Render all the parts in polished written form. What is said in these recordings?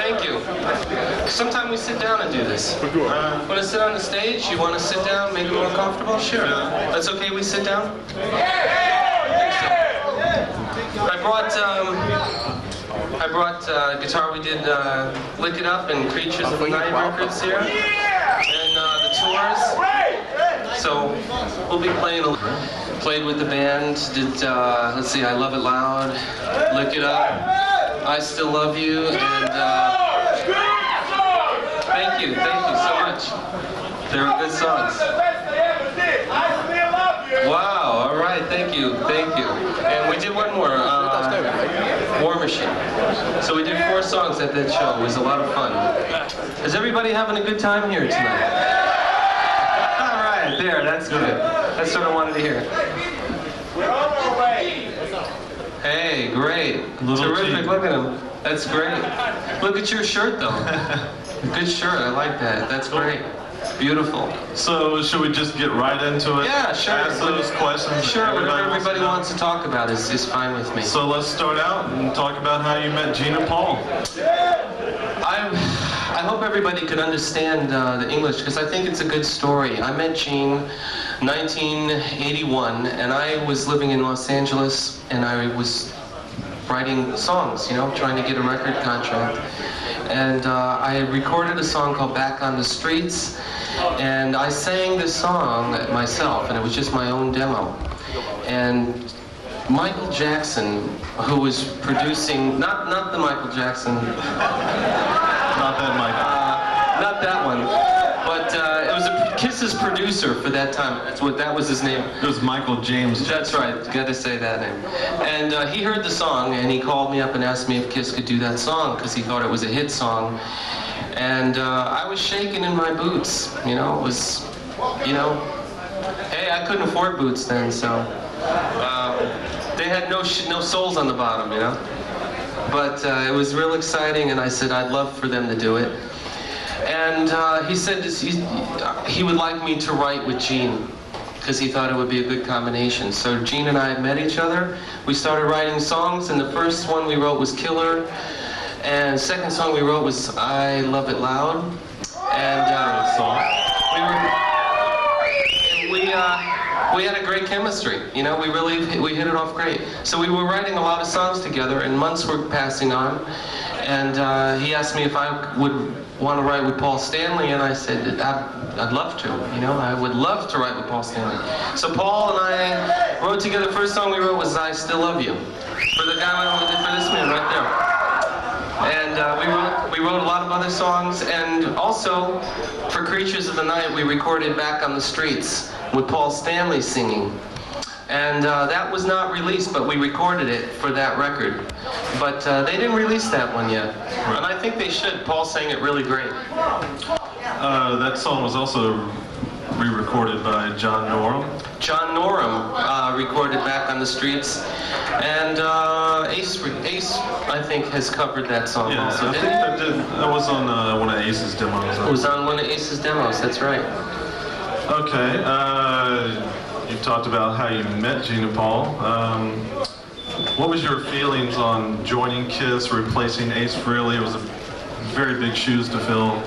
Thank you. Sometime we sit down and do this. Want to sit on the stage? You want to sit down, make it more comfortable? Sure. That's okay, we sit down? I brought guitar. We did Lick It Up and Creatures of the Night records here. And the tours. So we'll be played with the band, did, let's see, I Love It Loud, Lick It Up, I Still Love You, and thank you so much. They were good songs. Wow, alright, thank you. And we did one more, War Machine. So we did 4 songs at that show. It was a lot of fun. Is everybody having a good time here tonight? Alright, there, that's good. That's what I wanted to hear. We're on our way. Hey, great. Terrific, look at him. That's great. Look at your shirt though. Good shirt, I like that. That's great. Beautiful. So, should we just get right into it? Yeah, sure. Ask those questions. Sure, whatever everybody wants to talk about is fine with me. So let's start out and talk about how you met Gene and Paul. I hope everybody could understand the English, because I think it's a good story. I met Gene 1981, and I was living in Los Angeles, and I was writing songs, you know, trying to get a record contract. And I recorded a song called Back on the Streets, and I sang this song myself, and it was just my own demo. And Michael Jackson, who was producing, not the Michael Jackson, not that Michael, not that one, but it was Kiss's producer for that time. That was his name. It was Michael James. That's right. Got to say that name. And he heard the song, and he called me up and asked me if Kiss could do that song because he thought it was a hit song. And I was shaking in my boots. You know, it was, you know, hey, I couldn't afford boots then, so they had no soles on the bottom, you know. But it was real exciting, and I said I'd love for them to do it. And he said he would like me to write with Gene because he thought it would be a good combination. So Gene and I met each other. We started writing songs, and the first one we wrote was Killer, and the second song we wrote was I Love It Loud. And we had a great chemistry. You know, we hit it off great. So we were writing a lot of songs together, and months were passing on. And he asked me if I would want to write with Paul Stanley, and I said I'd love to. You know, I would love to write with Paul Stanley. So Paul and I wrote together. The first song we wrote was I Still Love You, for the guy for this man right there. And we wrote a lot of other songs, and also for Creatures of the Night we recorded Back on the Streets with Paul Stanley singing. And that was not released, but we recorded it for that record. But they didn't release that one yet. And I think they should. Paul sang it really great. That song was also re-recorded by John Norum. John Norum recorded Back on the Streets. And Ace, I think, has covered that song also. I think that was on one of Ace's demos. It was on one of Ace's demos, that's right. Okay. You talked about how you met Gene and Paul. What was your feelings on joining Kiss, replacing Ace Frehley? It was a very big shoes to fill,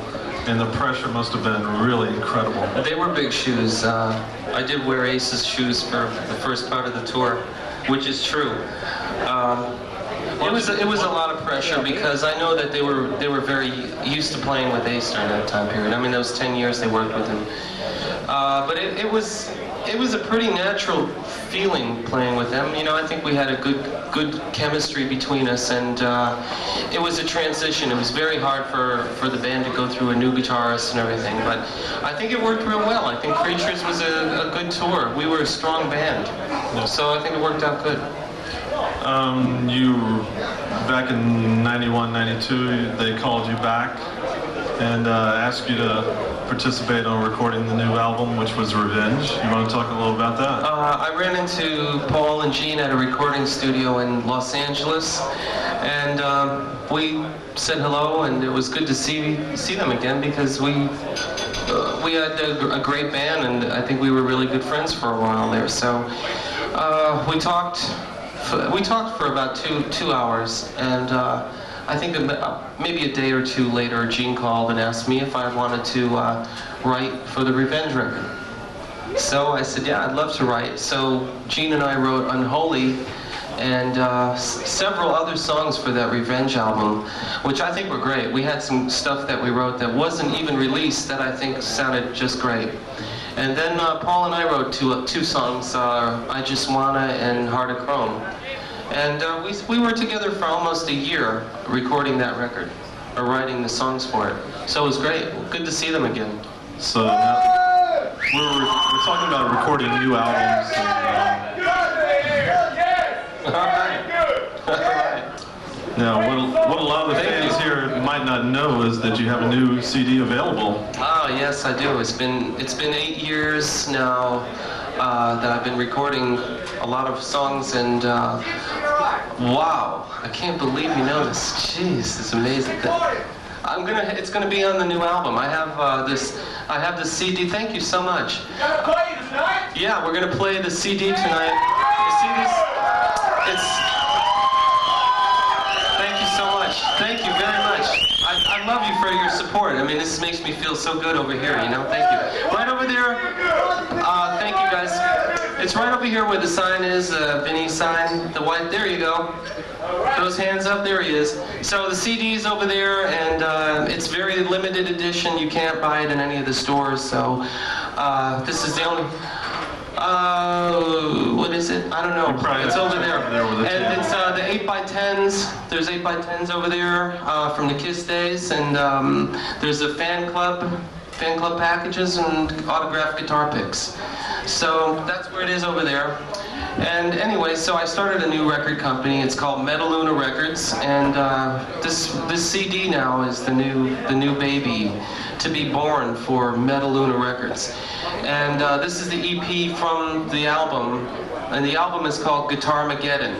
and the pressure must have been really incredible. They were big shoes. I did wear Ace's shoes for the first part of the tour, which is true. It was a lot of pressure because I know that they were very used to playing with Ace during that time period. I mean, those 10 years they worked with him. But it was a pretty natural feeling playing with them. You know, I think we had a good chemistry between us, and it was a transition. It was very hard for the band to go through a new guitarist and everything, but I think it worked real well. I think Creatures was a good tour. We were a strong band, so I think it worked out good. You, back in 91, 92, they called you back and asked you to participate on recording the new album, which was Revenge. You want to talk a little about that? I ran into Paul and Gene at a recording studio in Los Angeles, and we said hello, and it was good to see them again because we had a great band, and I think we were really good friends for a while there. So we talked for about two hours, and I think maybe a day or two later, Gene called and asked me if I wanted to write for the Revenge record. So I said, yeah, I'd love to write. So Gene and I wrote Unholy and several other songs for that Revenge album, which I think were great. We had some stuff that we wrote that wasn't even released that I think sounded just great. And then Paul and I wrote two songs, I Just Wanna and Heart of Chrome. And we were together for almost a year recording that record, or writing the songs for it. So it was great. Good to see them again. So now we're talking about recording new albums. All right. All right. Now, what a lot of the fans here might not know is that you have a new CD available. Oh yes, I do. It's been 8 years now that I've been recording a lot of songs, and wow, I can't believe you know this. Jeez, it's amazing. It's gonna be on the new album. I have this CD. Thank you so much. Yeah, we're gonna play the CD tonight. You see this? Thank you so much. Thank you very much. I love you for your support. I mean, this makes me feel so good over here, you know? Thank you. Right over there, thank you guys. It's right over here where the sign is, Vinnie's sign, the white, there you go. Those hands up, there he is. So the CD's over there, and it's very limited edition. You can't buy it in any of the stores, so this is the only... what is it? I don't know. It's over there. And it's the 8x10s. There's 8x10s over there from the Kiss days, and there's a fan club packages and autographed guitar picks. So that's where it is over there. And anyway, so I started a new record company. It's called Metaluna Records, and this CD now is the new baby to be born for Metaluna Records. And this is the EP from the album, and the album is called Guitarmageddon.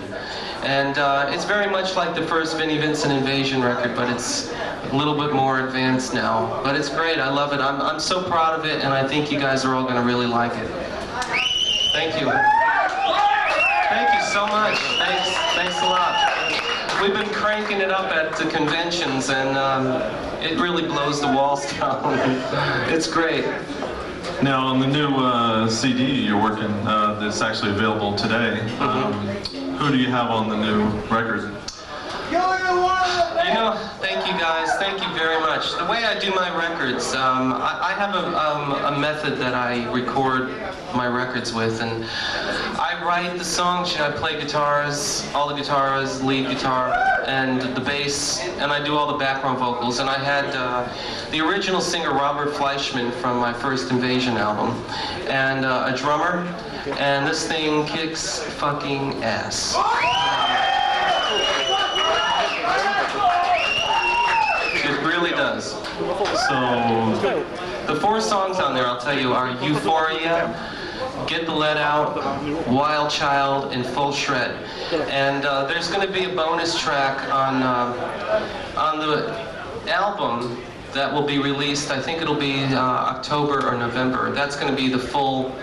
And it's very much like the first Vinnie Vincent Invasion record, but it's a little bit more advanced now. But it's great, I love it. I'm so proud of it, and I think you guys are all going to really like it. Thank you. Thank you so much. Thanks a lot. We've been cranking it up at the conventions, and it really blows the walls down. It's great. Now, on the new CD you're working, that's actually available today, who do you have on the new record? You know, thank you guys. Thank you very much. The way I do my records, I have a method that I record my records with, and I write the songs. I play guitars, all the guitars, lead guitar, and the bass, and I do all the background vocals. And I had the original singer Robert Fleischman from my first Invasion album, and a drummer, and this thing kicks fucking ass. It really does. So, the 4 songs on there, I'll tell you, are Euphoria, Get the Lead Out, Wild Child, and Full Shred. And there's going to be a bonus track on the album that will be released. I think it'll be October or November. That's going to be the full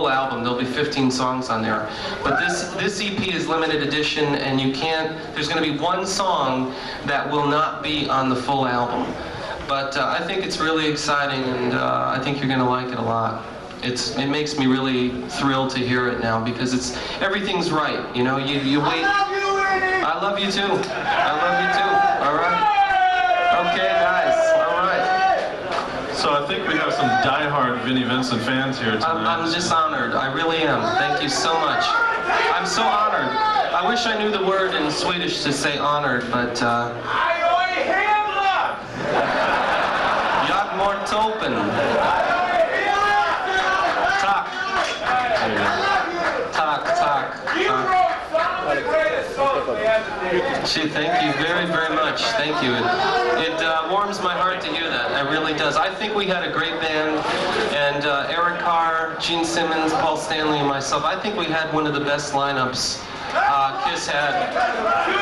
album. There'll be 15 songs on there. But this EP is limited edition, and you can't. There's going to be 1 song that will not be on the full album. But I think it's really exciting, and I think you're going to like it a lot. It makes me really thrilled to hear it now, because everything's right. You know, you wait. I love you too. I love you too. All right. Okay, guys. All right. So I think we have some diehard Vinnie Vincent fans here tonight. I'm just honored. I really am. Thank you so much. I'm so honored. I wish I knew the word in Swedish to say honored, but Jag mår toppen. Tack. Gee, thank you very, very much. Thank you. It warms my heart to hear that. It really does. I think we had a great band, and Eric Carr, Gene Simmons, Paul Stanley, and myself, I think we had one of the best lineups Kiss had.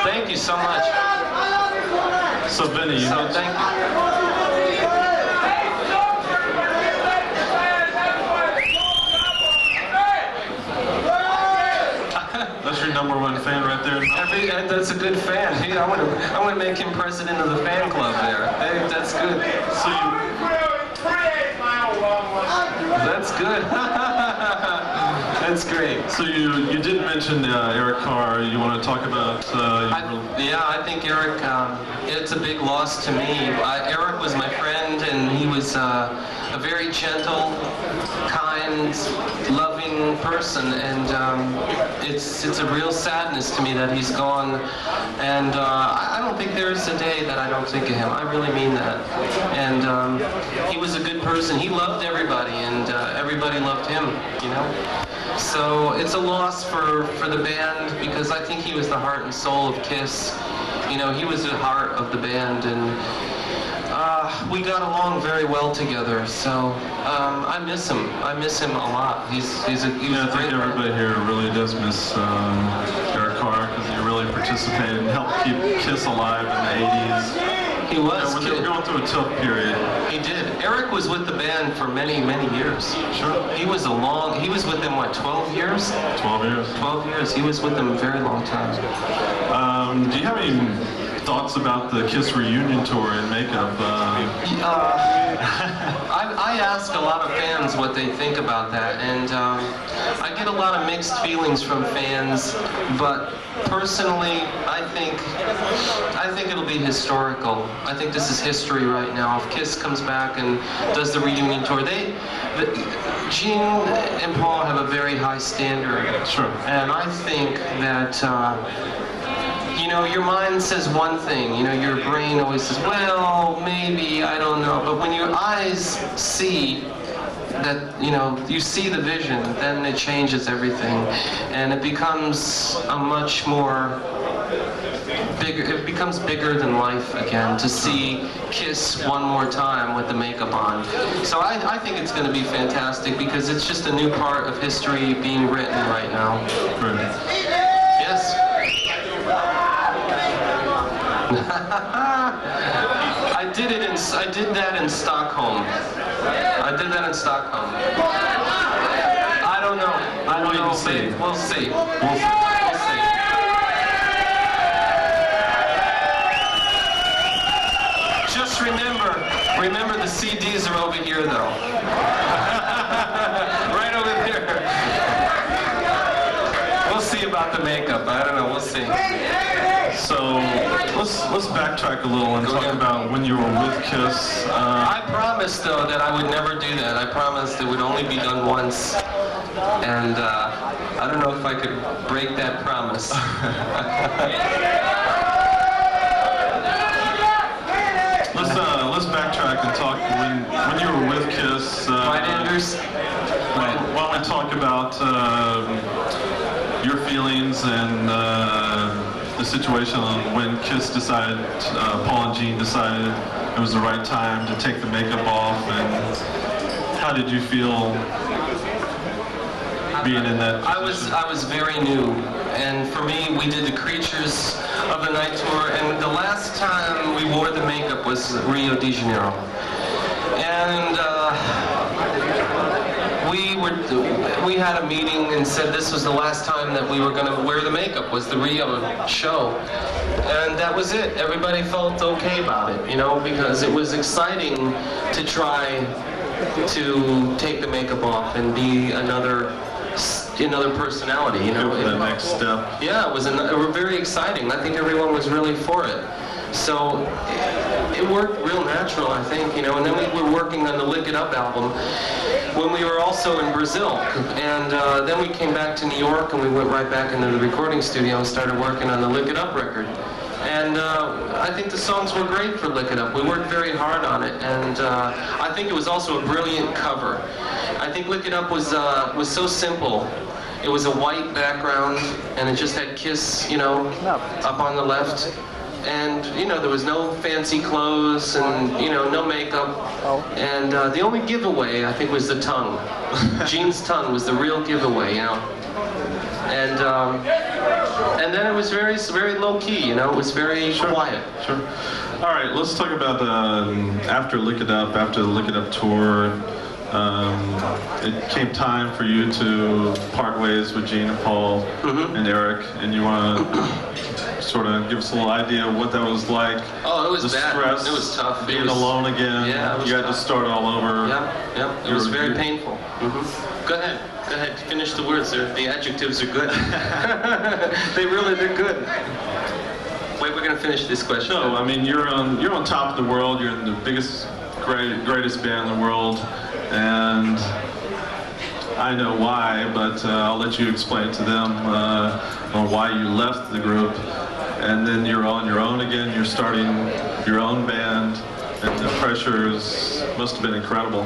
Thank you so much. So, Vinnie, thank you. That's your #1 fan right there. And that's a good fan. Hey, I want to make him president of the fan club there. Hey, that's good. So you, That's good. That's great. so you did mention Eric Carr. You want to talk about? I think Eric, it's a big loss to me. Eric was my friend, and he was a very gentle, kind, loving person, and it's a real sadness to me that he's gone. And I don't think there's a day that I don't think of him. I really mean that. And he was a good person. He loved everybody, and everybody loved him, you know? So it's a loss for the band, because I think he was the heart and soul of KISS. You know, he was the heart of the band, and we got along very well together. So I miss him. I miss him a lot. He was I think everybody here really does miss Eric Carr, because he really participated and helped keep KISS alive in the 80s. He was. When they were going through a tough period. He did. Eric was with the band for many, many years. Sure. He was with them, what, 12 years? 12 years. 12 years. He was with them a very long time. Do you have any thoughts about the KISS reunion tour and makeup? I ask a lot of fans what they think about that, and I get a lot of mixed feelings from fans, but personally, I think it'll be historical. I think this is history right now. If KISS comes back and does the reunion tour, Gene and Paul have a very high standard. Sure. And I think that you know, your mind says one thing, you know, your brain always says, well, maybe, I don't know, but when your eyes see that, you know, you see the vision, then it changes everything, and it becomes a much more it becomes bigger than life again to see KISS one more time with the makeup on. So I think it's going to be fantastic, because it's just a new part of history being written right now. Right. Yes? I did that in Stockholm. I did that in Stockholm. I don't know. I don't know. We'll see. We'll see. Just remember the CDs are over here, though. Right over there. We'll see about the makeup. I don't know. We'll see. So let's backtrack a little and talk about when you were with KISS. I promised, though, that I would never do that. I promised it would only be done once, and I don't know if I could break that promise. Let's backtrack and talk when you were with KISS. Right, Anders? Why don't we talk about your feelings and the situation on when KISS decided, Paul and Gene decided it was the right time to take the makeup off, and how did you feel being in that position? I was very new, and for me, we did the Creatures of the Night tour, and the last time we wore the makeup was Rio de Janeiro, and we had a meeting and said this was the last time that we were going to wear the makeup, was the Rio show. And that was it. Everybody felt okay about it, you know, because it was exciting to try to take the makeup off and be another personality, you know. Go for that next step. Yeah, it was very exciting. I think everyone was really for it. So it worked real natural, I think, you know. And then we were working on the Lick It Up album when we were also in Brazil. And then we came back to New York, and we went right back into the recording studio and started working on the Lick It Up record. And I think the songs were great for Lick It Up. We worked very hard on it, and I think it was also a brilliant cover. I think Lick It Up was so simple. It was a white background, and it just had KISS, you know, up on the left. And, you know, there was no fancy clothes and, you know, no makeup. And the only giveaway, I think, was the tongue. Gene's tongue was the real giveaway, you know. And then it was very, very low-key, you know. It was very quiet. Sure. All right, let's talk about after Lick It Up, after the Lick It Up tour. it came time for you to part ways with Gene and Paul and Eric, and you want to sort of give us a little idea of what that was like. Oh, it was the bad. Stress, it was tough. Being alone again. Yeah, it was you had tough. to start all over. Yeah. It was very painful. Go ahead. Finish the words. The adjectives are good. They're good. Wait, we're gonna finish this question. No, I mean you're on top of the world. You're in the biggest, greatest band in the world, and I know why, but I'll let you explain to them on why you left the group. And then you're on your own again. You're starting your own band, and the pressures must have been incredible.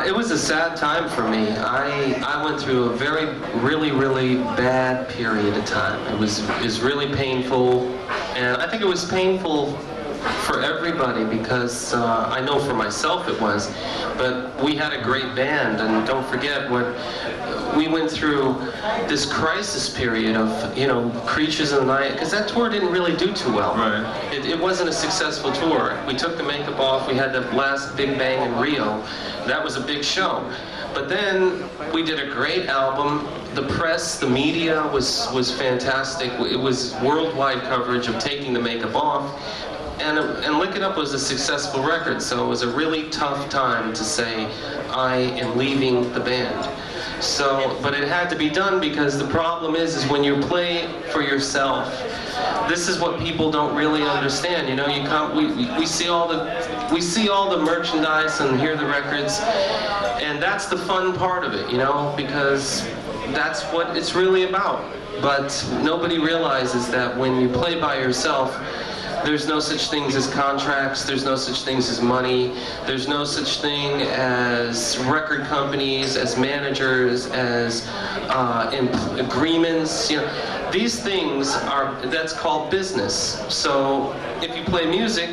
It was a sad time for me. I went through a really bad period of time. It was really painful, and I think it was painful for everybody because I know for myself it was, but we had a great band, and don't forget what we went through this crisis period of, Creatures in the Night, because that tour didn't really do too well. Right. It wasn't a successful tour. We took the makeup off. We had the last Big Bang in Rio. That was a big show. But then we did a great album. The press, the media was fantastic. It was worldwide coverage of taking the makeup off. And Lick It Up was a successful record, so it was a really tough time to say, I am leaving the band. So, but it had to be done because the problem is when you play for yourself, this is what people don't really understand. We see all the merchandise and hear the records, and that's the fun part of it, because that's what it's really about. But nobody realizes that when you play by yourself, there's no such things as contracts, there's no such things as money, there's no such thing as record companies, as managers, as agreements. These things that's called business. So if you play music,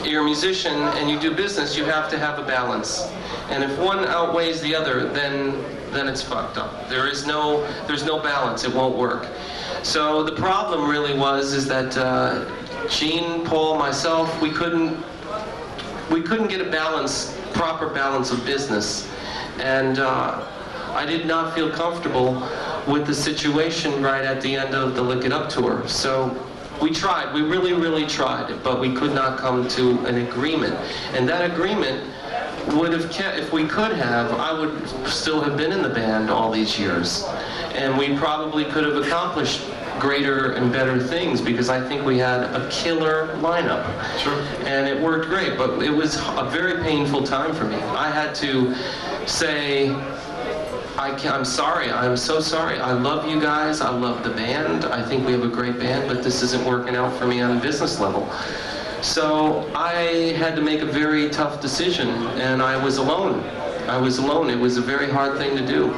you're a musician and you do business, you have to have a balance. And if one outweighs the other, then it's fucked up. There's no balance, it won't work. So the problem really is that Gene, Paul, myself, we couldn't get a proper balance of business, and I did not feel comfortable with the situation right at the end of the Lick It Up tour. So we tried, we really tried, but we could not come to an agreement, and that agreement would have kept, if we could have, I would still have been in the band all these years, and we probably could have accomplished greater and better things because I think we had a killer lineup. Sure. And it worked great, but it was a very painful time for me. I had to say, I'm sorry, I'm so sorry. I love you guys, I love the band, I think we have a great band, but this isn't working out for me on a business level. So I had to make a very tough decision, and I was alone. It was a very hard thing to do.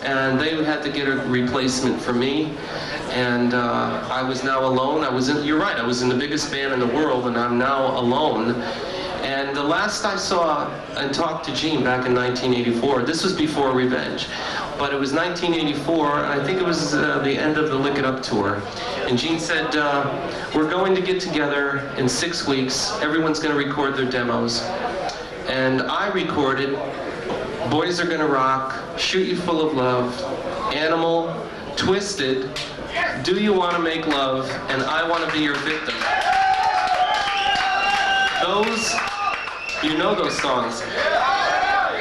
And they had to get a replacement for me, and I was now alone. You're right, I was in the biggest band in the world, and I'm now alone. And the last I saw and talked to Gene back in 1984, this was before Revenge, but it was 1984, and I think it was the end of the Lick It Up tour. And Gene said, we're going to get together in 6 weeks, everyone's going to record their demos. And I recorded Boys Are Gonna Rock, Shoot You Full of Love, Animal, Twisted, Do You Wanna Make Love, and I Wanna Be Your Victim. You know those songs.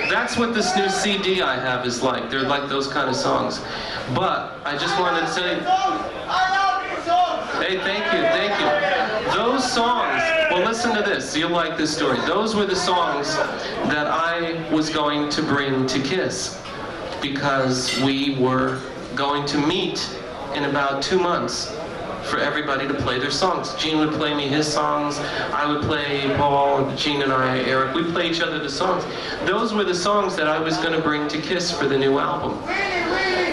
That's what this new CD I have is like. They're like those kind of songs. But I just wanted to say, hey, thank you. Those songs, well, listen to this. You'll like this story. Those were the songs that I was going to bring to Kiss because we were going to meet in about 2 months for everybody to play their songs. Gene would play me his songs, I would play Paul, Gene and I, Eric, we'd play each other the songs. Those were the songs that I was going to bring to Kiss for the new album.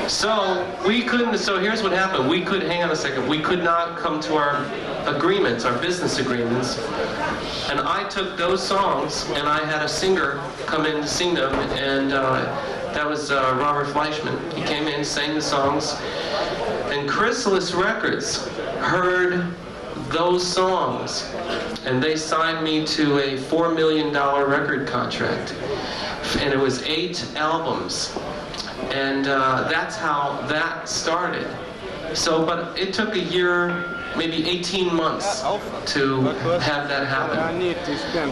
So here's what happened. Hang on a second, we could not come to our agreements, our business agreements, and I took those songs and I had a singer come in to sing them, and that was Robert Fleischman. He came in, sang the songs, and Chrysalis Records heard those songs, and they signed me to a $4 million record contract, and it was 8 albums, and that's how that started. So, but it took a year, maybe 18 months to have that happen.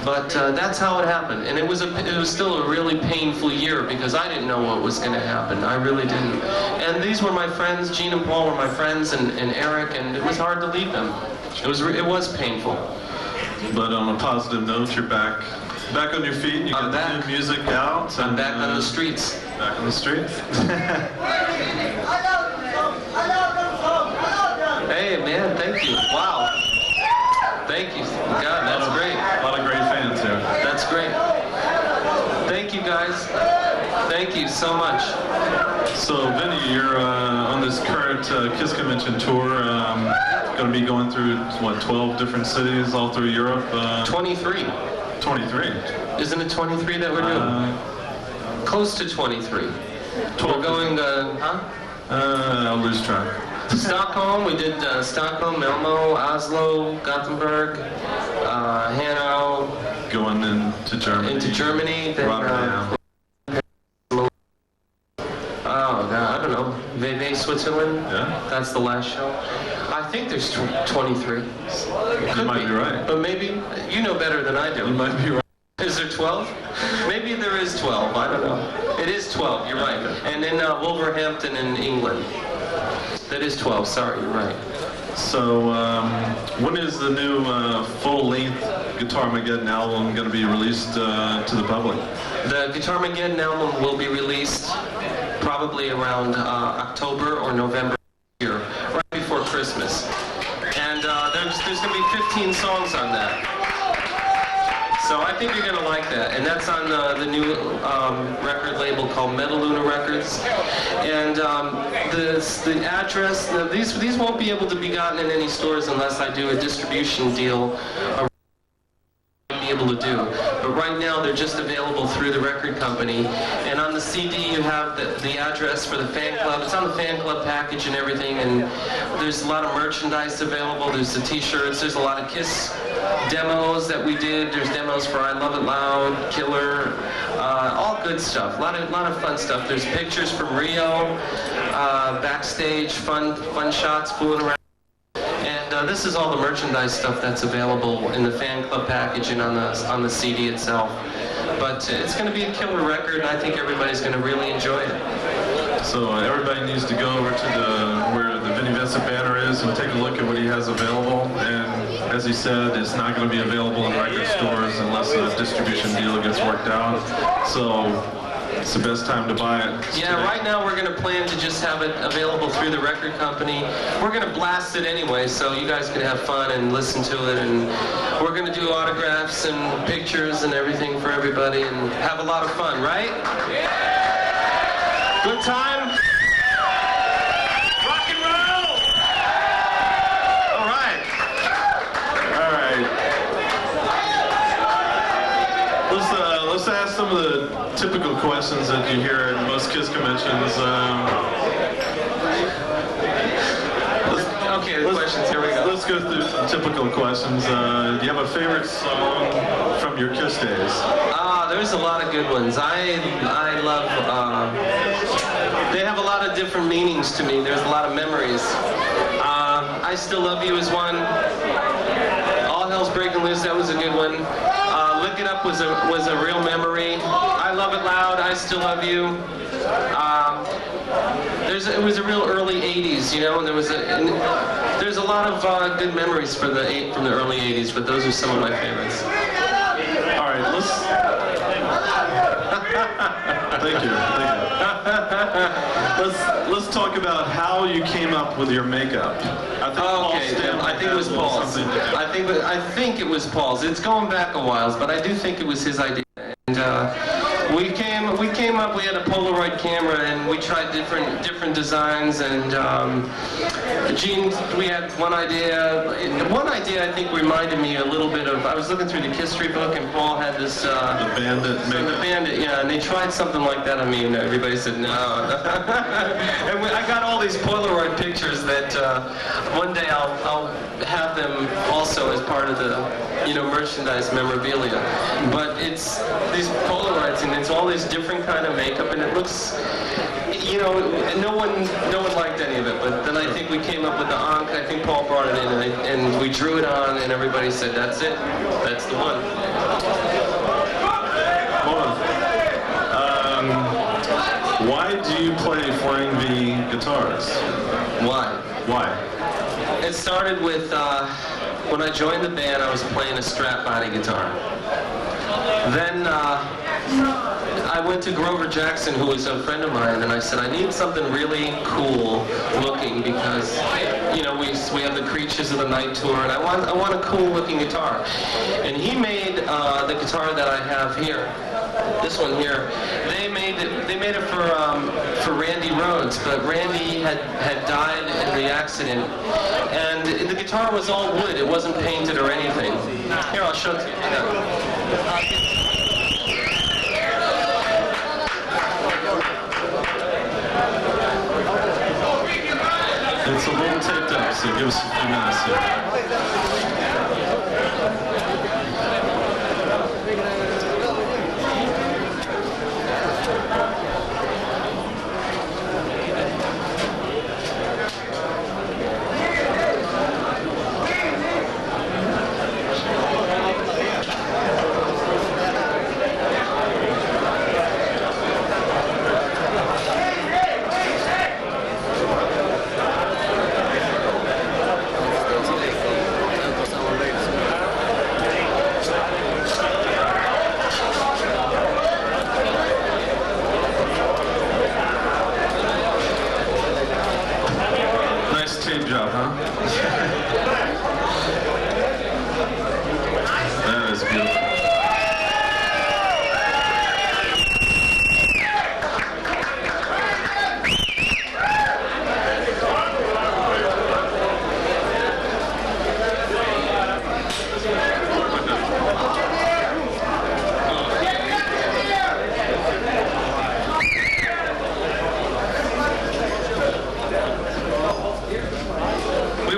But that's how it happened, and it was still a really painful year because I didn't know what was going to happen. I really didn't. And these were my friends. Gene and Paul were my friends, and Eric, and it was hard to leave them. It was painful. But on a positive note, you're back on your feet. You got the new music out. I'm back on the streets. Back on the streets. Hey, man, thank you. Wow. Thank you. God, that's great. A lot of great fans here. That's great. Thank you, guys. Thank you so much. So, Vinnie, you're on this current KISS Convention tour. Going to be going through, what, 12 different cities all through Europe? 23. 23? Isn't it 23 that we're doing? Close to 23. 12. We're going to, huh? I'll lose track. Stockholm, we did Stockholm, Malmö, Oslo, Gothenburg, Hanau. Going into Germany. Into Germany, then oh God, I don't know. Maybe Switzerland. Yeah. That's the last show. I think there's 23. You might be right. But maybe you know better than I do. You might be right. Is there 12? Maybe there is 12. I don't know. It is 12. You're right. And in Wolverhampton in England. That is 12, sorry, you're right. So, when is the new full-length Guitarmageddon album going to be released to the public? The Guitarmageddon album will be released probably around October or November this year, right before Christmas. And there's going to be 15 songs on that. So I think you're going to like that. And that's on the new record label called Metaluna Records. And the address, these won't be able to be gotten in any stores unless I do a distribution deal. Be able to do. But right now they're just available through the record company. And on the CD you have the address for the fan club. It's on the fan club package and everything. And there's a lot of merchandise available. There's the t-shirts. There's a lot of KISS demos that we did. There's demos for I Love It Loud, Killer, all good stuff. A lot of fun stuff. There's pictures from Rio, backstage, fun shots fooling around. And this is all the merchandise stuff that's available in the fan club package and on the CD itself. But it's going to be a killer record, and I think everybody's going to really enjoy it. So everybody needs to go over to where the Vinnie Vincent banner is and take a look at what he has available. And as he said, it's not going to be available in record stores unless a distribution deal gets worked out. So it's the best time to buy it. Yeah, right now we're going to plan to just have it available through the record company. We're going to blast it anyway, so you guys can have fun and listen to it. And we're going to do autographs and pictures and everything for everybody and have a lot of fun, right? Good time? Rock and roll! All right. All right. Let's ask some of the typical questions that you hear at most KISS conventions. Okay, the questions, here we go. Let's go through some typical questions. Do you have a favorite song from your KISS days? There's a lot of good ones. I love, they have a lot of different meanings to me. There's a lot of memories. I Still Love You is one. All Hell's Breaking Loose, that was a good one. Lick It Up was a real memory. I Love It Loud, I Still Love You. It was a real early 80s, you know, and there's a lot of good memories from the early 80s, but those are some of my favorites. All right, thank you. Let's talk about how you came up with your makeup. I think it was Paul's. I think it was Paul's. It's going back a while, but I do think it was his idea. And We came up. We had a Polaroid camera, and we tried different designs. And Gene, we had one idea. One idea I think reminded me a little bit of. I was looking through the history book, and Paul had this. The Bandit. The Bandit, yeah. And they tried something like that on me, and everybody said no. And I got all these Polaroid pictures that one day I'll have them also as part of the merchandise memorabilia. But it's these Polaroids, and it's all these different kind of makeup, and it looks, no one liked any of it. But then I think we came up with the Ankh. I think Paul brought it in, and we drew it on, and everybody said, "That's it. That's the one." Hold on. Why do you play flying V guitars? Why? It started with when I joined the band. I was playing a Strat body guitar. Then I went to Grover Jackson, who was a friend of mine, and I said, I need something really cool looking because, we have the Creatures of the Night tour, and I want a cool looking guitar. And he made the guitar that I have here. This one here. They made it for Randy Rhoads, but Randy had died in the accident, and the guitar was all wood. It wasn't painted or anything. Here, I'll show it to you. It's a little taped up, so give us a few minutes here. Job, huh? That is beautiful.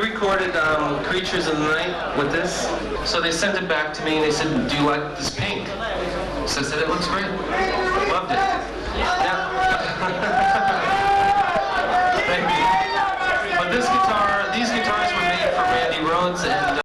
Recorded Creatures of the Night with this. So they sent it back to me and they said, do you like this pink? So I said, it looks great. Loved it. Yeah.